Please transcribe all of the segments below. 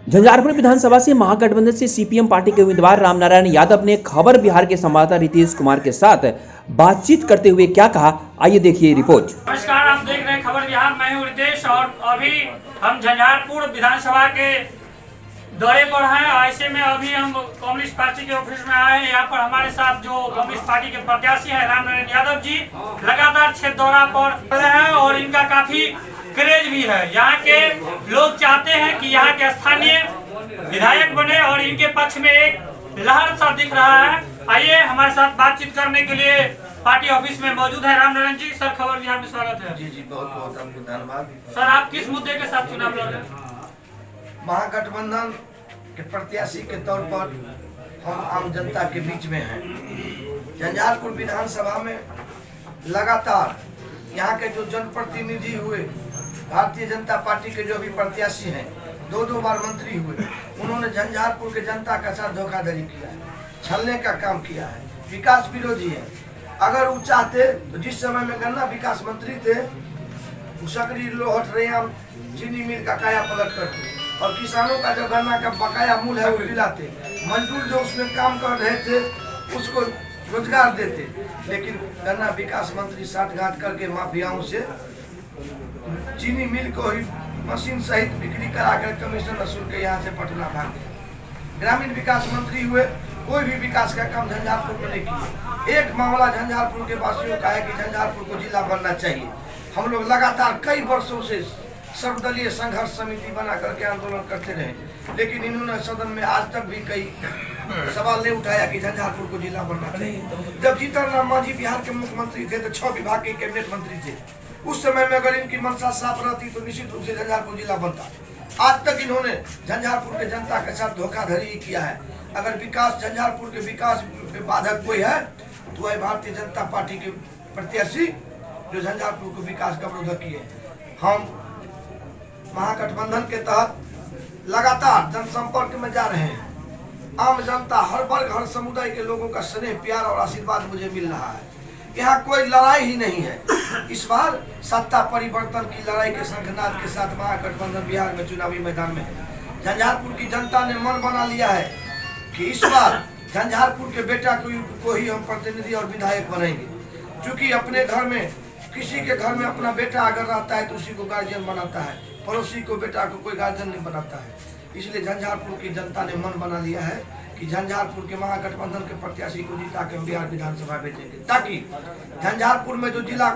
झंझारपुर विधानसभा से महागठबंधन से CPM party के उम्मीदवार रामनारायण यादव ने खबर बिहार के संवाददाता रितेश कुमार के साथ बातचीत करते हुए क्या कहा, आइए देखिए रिपोर्ट। नमस्कार, आप देख रहे हैं खबर बिहार। मैं हूं रितेश और अभी हम झंझारपुर विधानसभा के दौरे पर हैं। ऐसे में अभी हम कम्युनिस्ट पार्टी के ऑफिस में आए हैं। यहाँ पर हमारे साथ जो कम्युनिस्ट पार्टी के प्रत्याशी हैं रामनारायण यादव जी लगातार क्षेत्र दौरा पर हैं और इनका काफी क्रेज भी है। यहाँ के लोग चाहते हैं कि यहाँ के स्थानीय विधायक बने और इनके पक्ष में एक लहर सा दिख रहा है। आइए हमारे साथ बातचीत करने के लिए पार्टी ऑफिस में मौजूद है रामनारायण जी। सर, खबर बिहार में स्वागत है। जी बहुत बहुत आपको धन्यवाद। सर, आप किस मुद्दे के साथ चुनाव लड़ रहे हैं? महागठबंधन के प्रत्याशी के तौर पर हम आम जनता के बीच में हैं। झंझारपुर विधानसभा में लगातार यहाँ के जो जनप्रतिनिधि हुए, भारतीय जनता पार्टी के जो भी प्रत्याशी हैं, दो बार मंत्री हुए, उन्होंने झंझारपुर के जनता के साथ धोखाधड़ी किया है, छलने का काम किया है, विकास विरोधी है। अगर वो चाहते तो जिस समय में गन्ना विकास मंत्री थे, सकरी लोहट रेयाम चीनी मिल का काया पलट करते और किसानों का जो गन्ना का बकाया मूल्य है वो दिलाते, मजदूर जो उसमें काम कर रहे थे उसको रोजगार देते। लेकिन गन्ना विकास मंत्री साठगांठ करके माफियाओं से चीनी मिल को ही मशीन सहित बिक्री कराकर कमीशन वसूल के यहाँ से पटना भाग गए। ग्रामीण विकास मंत्री हुए, कोई भी विकास का काम झंझारपुर में नहीं किया। एक मामला झंझारपुर के वासियों का है कि झंझारपुर को जिला बनना चाहिए। हम लोग लगातार कई वर्षों से सर्वदलीय संघर्ष समिति बना करके आंदोलन करते रहे, लेकिन इन्होंने सदन में आज तक भी कई सवाल नहीं उठाया कि झंझारपुर को जिला बनना चाहिए। जब जीतन राम मांझी बिहार के मुख्यमंत्री थे तो 6 विभाग के कैबिनेट मंत्री थे। उस समय में अगर इनकी मंशा साफ रहती तो निश्चित रूप से झंझारपुर जिला बनता। आज तक इन्होंने झंझारपुर के जनता के साथ धोखाधड़ी किया है। अगर विकास झंझारपुर के विकास में बाधक कोई है तो वह भारतीय जनता पार्टी के प्रत्याशी जो झंझारपुर को विकास का विरोध किए। हम महागठबंधन के तहत लगातार जनसंपर्क में जा रहे हैं। आम जनता, हर वर्ग, हर समुदाय के लोगों का स्नेह, प्यार और आशीर्वाद मुझे मिल रहा है। यहाँ कोई लड़ाई ही नहीं है। इस बार सत्ता परिवर्तन की लड़ाई के शंखनाद के साथ महागठबंधन बिहार में चुनावी मैदान में है। झंझारपुर की जनता ने मन बना लिया है कि इस बार झंझारपुर के बेटा को ही हम प्रतिनिधि और विधायक बनेंगे। क्योंकि अपने घर में, किसी के घर में अपना बेटा अगर रहता है तो उसी को गार्जियन बनाता है, पड़ोसी को बेटा को कोई गार्जियन नहीं बनाता है। इसलिए झंझारपुर की जनता ने मन बना लिया है कि झंझारपुर के महागठबंधन के प्रत्याशी को जिता के हम बिहार विधानसभा भेजेंगे, ताकि झंझारपुर में जो जिला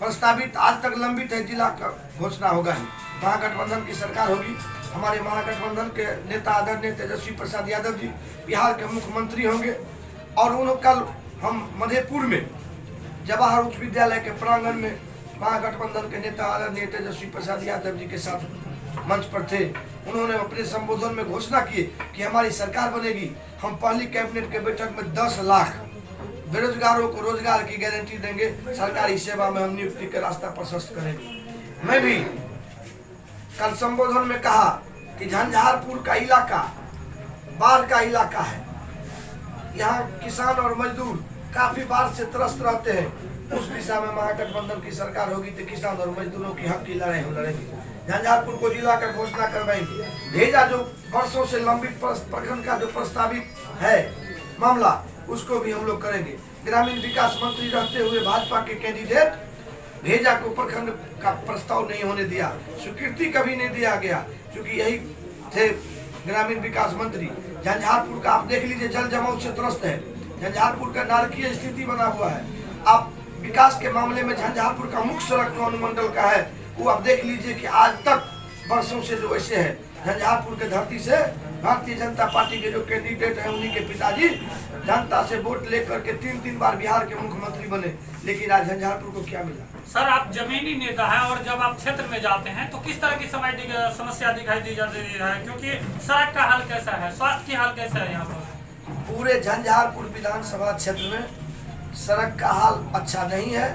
प्रस्तावित आज तक लंबित है, जिला का घोषणा होगा ही। महागठबंधन की सरकार होगी। हमारे महागठबंधन के नेता आदरणीय तेजस्वी प्रसाद यादव जी बिहार के मुख्यमंत्री होंगे और उन्होंने कल हम मधेपुर में जवाहर उच्च विद्यालय के प्रांगण में महागठबंधन के नेता आदरणीय तेजस्वी प्रसाद यादव जी के साथ मंच पर थे। उन्होंने अपने संबोधन में घोषणा की कि हमारी सरकार बनेगी, हम पहली कैबिनेट के बैठक में 10 लाख बेरोजगारों को रोजगार की गारंटी देंगे, सरकारी सेवा में हम नियुक्ति का रास्ता प्रशस्त करेंगे। मैं भी कल संबोधन में कहा कि झंझारपुर का इलाका बाढ़ का इलाका है। यहाँ किसान और मजदूर काफी बाढ़ से त्रस्त रहते हैं। उस दिशा में महागठबंधन की सरकार होगी तो किसान और मजदूरों की हक की लड़ाई हम लड़ेंगे। झंझारपुर को जिला का घोषणा करवाएंगे। भेजा जो वर्षों से लंबित प्रखंड का जो प्रस्तावित है मामला, उसको भी हम लोग करेंगे। ग्रामीण विकास मंत्री रहते हुए भाजपा के कैंडिडेट भेजा को प्रखंड का प्रस्ताव नहीं होने दिया, स्वीकृति कभी नहीं दिया गया, क्योंकि यही थे ग्रामीण विकास मंत्री। झंझारपुर का आप देख लीजिए, जल जमाव से त्रस्त है। झंझारपुर का नारकीय स्थिति बना हुआ है। आप विकास के मामले में झंझारपुर का मुख्य सड़क अनुमंडल का है, वो आप देख लीजिए कि आज तक वर्षों से जो ऐसे है। झंझारपुर के धरती से भारतीय जनता पार्टी के जो कैंडिडेट हैं, उन्हीं के पिताजी जनता से वोट लेकर के 3 बार बिहार के मुख्यमंत्री बने, लेकिन आज झंझारपुर को क्या मिला? सर, आप जमीनी नेता हैं और जब आप क्षेत्र में जाते हैं तो किस तरह की समस्या दिखाई दी जाती है? क्योंकि सड़क का हाल कैसा है, स्वास्थ्य की हाल कैसा है? यहाँ पर पूरे झंझारपुर विधानसभा क्षेत्र में सड़क का हाल अच्छा नहीं है।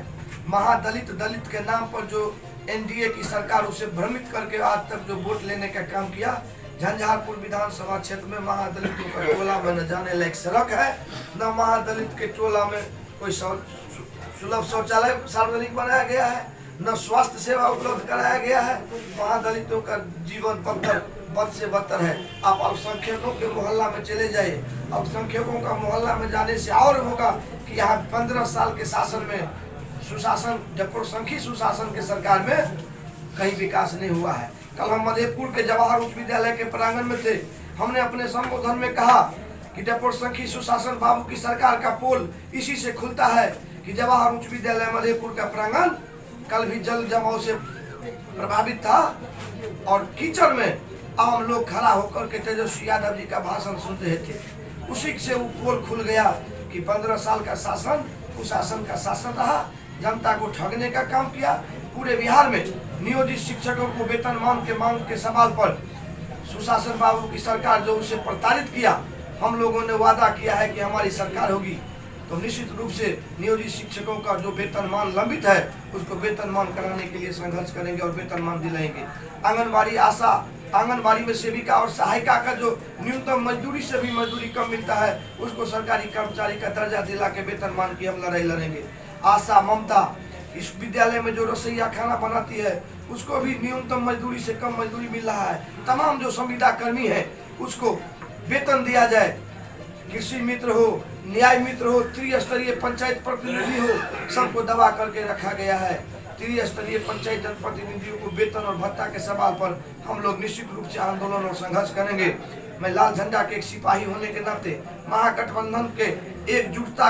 महादलित दलित के नाम पर जो एनडीए की सरकार उसे भ्रमित करके आज तक जो वोट लेने का काम किया, झंझारपुर विधानसभा क्षेत्र में महादलितों का टोला में न जाने लायक सड़क है, न महादलित के टोला में कोई सुलभ शौचालय सार्वजनिक बनाया गया है, न स्वास्थ्य सेवा उपलब्ध कराया गया है। महादलितों का जीवन पत्थर बद से बदतर है। आप अल्पसंख्यकों के मोहल्ला में चले जाइए, अल्पसंख्यकों का मोहल्ला में जाने से और होगा कि यहाँ 15 साल के शासन में सुशासन, जबरसंखी सुशासन के सरकार में कहीं विकास नहीं हुआ है। कल हम मधेपुर के जवाहर उच्च विद्यालय के प्रांगण में थे, हमने अपने संबोधन में कहा कि जबरसंखी सुशासन बाबू की सरकार का पोल इसी से खुलता है कि जवाहर उच्च विद्यालय मधेपुर का प्रांगण कल भी जल जमाव से प्रभावित था और कीचड़ में आम लोग खड़ा होकर के तेजस्वी यादव जी का भाषण सुन रहे थे। उसी से वो पोल खुल गया कि 15 साल का शासन कुशासन का शासन रहा, जनता को ठगने का काम किया। पूरे बिहार में नियोजित शिक्षकों को वेतनमान के मांग के सवाल पर सुशासन बाबू की सरकार जो उसे प्रताड़ित किया, हम लोगों ने वादा किया है कि हमारी सरकार होगी तो निश्चित रूप से नियोजित शिक्षकों का जो वेतनमान लंबित है उसको वेतनमान कराने के लिए संघर्ष करेंगे और वेतनमान दिलाएंगे। आंगनबाड़ी आशा, आंगनबाड़ी में सेविका और सहायिका का जो न्यूनतम मजदूरी से भी मजदूरी कम मिलता है उसको सरकारी कर्मचारी का दर्जा दिला के वेतनमान की हम लड़ाई लड़ेंगे। आशा, ममता इस विद्यालय में जो रसोईया खाना बनाती है उसको भी न्यूनतम मजदूरी से कम मजदूरी मिल रहा है। तमाम जो संविदा कर्मी है उसको वेतन दिया जाए। कृषि मित्र हो, न्याय मित्र हो, त्रिस्तरीय पंचायत प्रतिनिधि हो, सबको दबा करके रखा गया है। त्रिस्तरीय पंचायत जनप्रतिनिधियों को वेतन और भत्ता के सवाल पर हम लोग निश्चित रूप से आंदोलन और संघर्ष करेंगे। मैं लाल झंडा के एक सिपाही होने के नाते महागठबंधन के एकजुटता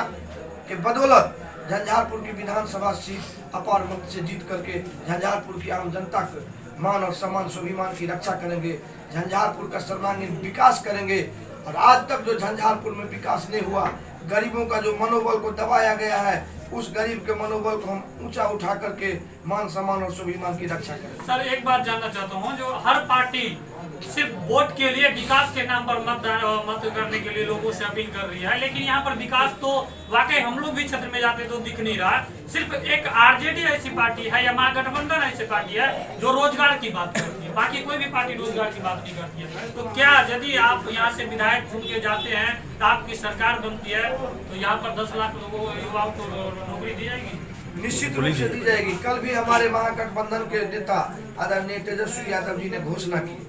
के बदौलत झंझारपुर की विधानसभा सीट अपार मत से जीत करके झंझारपुर की आम जनता के मान और सम्मान स्वाभिमान की रक्षा करेंगे। झंझारपुर का सर्वांगीण विकास करेंगे। और आज तक जो झंझारपुर में विकास नहीं हुआ, गरीबों का जो मनोबल को दबाया गया है, उस गरीब के मनोबल को हम ऊंचा उठा करके मान सम्मान और स्वाभिमान की रक्षा करें। सर एक बात जानना चाहता हूँ, जो हर पार्टी सिर्फ वोट के लिए विकास के नाम पर मत करने के लिए लोगों से अपील कर रही है, लेकिन यहाँ पर विकास तो वाकई हम लोग भी क्षेत्र में जाते तो दिख नहीं रहा। सिर्फ एक आरजेडी ऐसी पार्टी है या महागठबंधन ऐसी पार्टी है जो रोजगार की बात करती है, बाकी कोई भी पार्टी रोजगार की बात नहीं करती है। तो क्या यदि आप यहाँ से विधायक चुन के जाते हैं तो आपकी सरकार बनती है तो यहाँ पर 10 लाख लोगों युवाओं को नौकरी दी जाएगी? निश्चित रूप से दी जाएगी। कल भी हमारे महागठबंधन के नेता आदरणीय तेजस्वी यादव जी ने घोषणा की।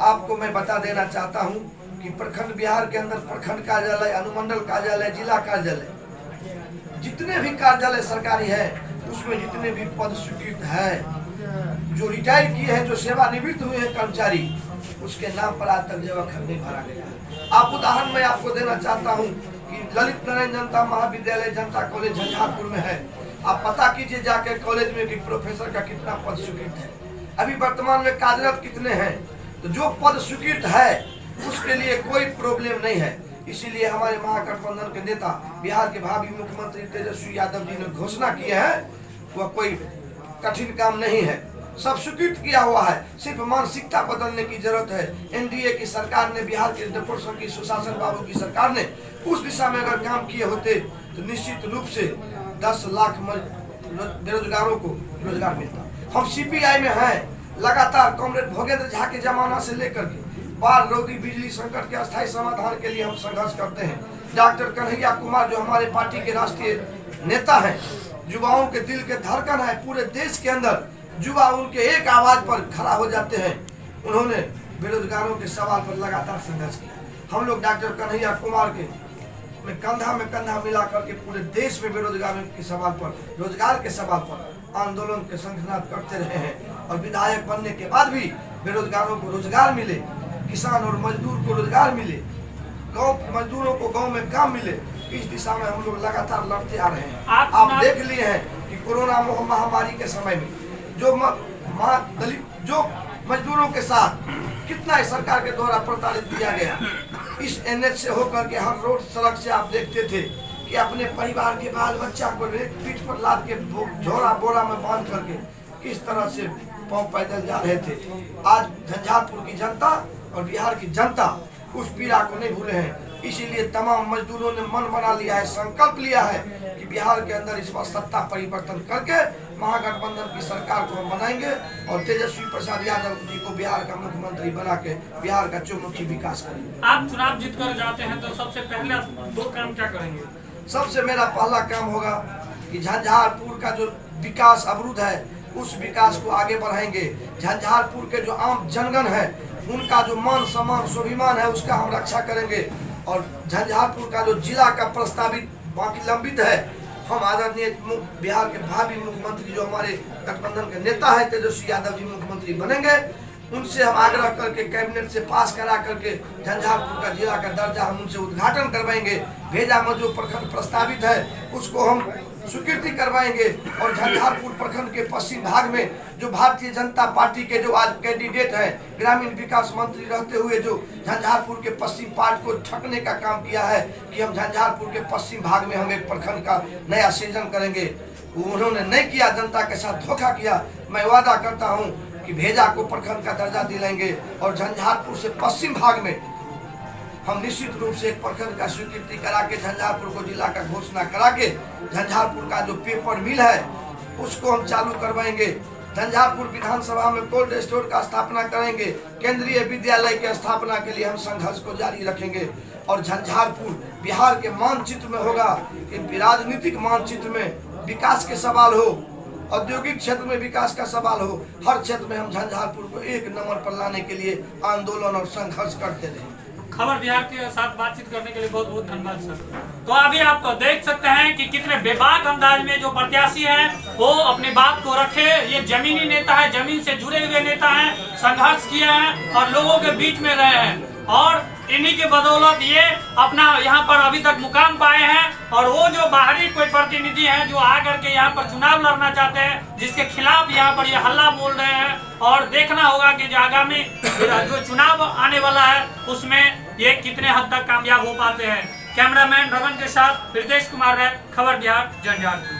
आपको मैं बता देना चाहता हूं कि प्रखंड बिहार के अंदर प्रखंड कार्यालय, अनुमंडल कार्यालय, जिला कार्यालय, जितने भी कार्यालय सरकारी है उसमें जितने भी पद स्वीकृत है, जो रिटायर किए हैं, जो सेवानिवृत्त हुए हैं कर्मचारी, उसके नाम पर आज तक जगह नहीं भरा गया। आप उदाहरण मैं आपको देना चाहता हूं कि ललित नारायण जनता महाविद्यालय जनता कॉलेज झंझारपुर में है। आप पता कीजिए जाके कॉलेज में भी प्रोफेसर का कितना पद स्वीकृत है, अभी वर्तमान में कार्यरत कितने हैं। तो जो पद स्वीकृत है उसके लिए कोई प्रॉब्लम नहीं है। इसीलिए हमारे महागठबंधन के नेता बिहार के भावी मुख्यमंत्री तेजस्वी यादव जी ने घोषणा की है, वह कोई कठिन काम नहीं है, सब स्वीकृत किया हुआ है। सिर्फ मानसिकता बदलने की जरूरत है। एनडीए की सरकार ने, बिहार के जबरदस्ती सुशासन बाबू की सरकार ने उस दिशा में अगर काम किए होते तो निश्चित रूप से 10 लाख बेरोजगारों को रोजगार मिलता। हम सीपीआई में हैं, लगातार कॉमरेड भोगेंद्र झा के जमाना से लेकर के बाढ़, रौदी, बिजली संकट के अस्थायी समाधान के लिए हम संघर्ष करते हैं। डॉक्टर कन्हैया कुमार जो हमारे पार्टी के राष्ट्रीय नेता हैं, युवाओं के दिल के धड़कन है, पूरे देश के अंदर युवा उनके एक आवाज पर खड़ा हो जाते हैं। उन्होंने बेरोजगारों के सवाल पर लगातार संघर्ष किया। हम लोग डॉक्टर कन्हैया कुमार के में कंधा मिला करके पूरे देश में बेरोजगारों के सवाल पर, रोजगार के सवाल पर आंदोलन के संघर्ष करते रहे हैं। और विधायक बनने के बाद भी बेरोजगारों को रोजगार मिले, किसान और मजदूर को रोजगार मिले, गांव मजदूरों को गांव में काम मिले, इस दिशा में हम लोग लगातार लड़ते आ रहे हैं। आप देख लिए हैं कि कोरोना महामारी के समय में जो दलित, जो मजदूरों के साथ कितना सरकार के द्वारा प्रताड़ित किया गया। इस एनएच से होकर के हर रोड सड़क से आप देखते थे कि अपने परिवार के बाल बच्चा को पीठ पर लाद के झोरा बोरा में बांध करके किस तरह से पांव पैदल जा रहे थे। आज झंझारपुर की जनता और बिहार की जनता उस पीड़ा को नहीं भूले हैं। इसीलिए तमाम मजदूरों ने मन बना लिया है, संकल्प लिया है कि बिहार के अंदर इस बार सत्ता परिवर्तन करके महागठबंधन की सरकार को हम बनाएंगे और तेजस्वी प्रसाद यादव जी को बिहार का मुख्यमंत्री बना के बिहार का चौमुखी विकास करेंगे। आप चुनाव जीत कर जाते हैं तो सबसे पहले 2 काम क्या करेंगे? सबसे मेरा पहला काम होगा कि झंझारपुर का जो विकास अवरुद्ध है उस विकास को आगे बढ़ाएंगे। झंझारपुर के जो आम जनगण है उनका जो मान सम्मान स्वाभिमान है उसका हम रक्षा करेंगे। और झंझारपुर का जो जिला का प्रस्तावित बाकी लंबित है, हम आदरणीय बिहार के भावी मुख्यमंत्री जो हमारे गठबंधन के नेता है तेजस्वी यादव जी मुख्यमंत्री बनेंगे, उनसे हम आग्रह करके कैबिनेट से पास करा करके झंझारपुर का जिला का दर्जा हम उनसे उद्घाटन करवाएंगे। भेजा में जो प्रखंड प्रस्तावित है उसको हम स्वीकृति करवाएंगे। और झंझारपुर प्रखंड के पश्चिम भाग में जो भारतीय जनता पार्टी के जो आज कैंडिडेट हैं, ग्रामीण विकास मंत्री रहते हुए जो झंझारपुर के पश्चिम पार्ट को ठगने का काम किया है कि हम झंझारपुर के पश्चिम भाग में हम एक प्रखंड का नया सृजन करेंगे, उन्होंने नहीं किया, जनता के साथ धोखा किया। मैं वादा करता हूँ कि भेजा को प्रखंड का दर्जा दिलाएंगे और झंझारपुर से पश्चिम भाग में हम निश्चित रूप से एक प्रखंड का स्वीकृति करा के झंझारपुर को जिला का घोषणा करा के झंझारपुर का जो पेपर मिल है उसको हम चालू करवाएंगे। झंझारपुर विधानसभा में कोल्ड स्टोर का स्थापना करेंगे। केंद्रीय विद्यालय की स्थापना के लिए हम संघर्ष को जारी रखेंगे। और झंझारपुर बिहार के मानचित्र में होगा कि राजनीतिक मानचित्र में विकास के सवाल हो, औद्योगिक क्षेत्र में विकास का सवाल हो, हर क्षेत्र में हम झंझारपुर को एक नंबर पर लाने के लिए आंदोलन और संघर्ष करते रहे। खबर बिहार के साथ बातचीत करने के लिए बहुत बहुत धन्यवाद सर। तो अभी आप देख सकते हैं कि कितने बेबाक अंदाज में जो प्रत्याशी हैं वो अपनी बात को रखे। ये जमीनी नेता है, जमीन से जुड़े हुए नेता हैं, संघर्ष किए हैं और लोगों के बीच में रहे हैं और इन्हीं के बदौलत ये अपना यहाँ पर अभी तक मुकाम पाए हैं। और वो जो बाहरी कोई प्रतिनिधि हैं जो आकर के यहाँ पर चुनाव लड़ना चाहते हैं, जिसके खिलाफ यहाँ पर ये हल्ला बोल रहे हैं, और देखना होगा कि जो आगामी जो चुनाव आने वाला है उसमें ये कितने हद तक कामयाब हो पाते हैं। कैमरामैन रमन के साथ रितेश कुमार है, खबर बिहार, झंझारपुर।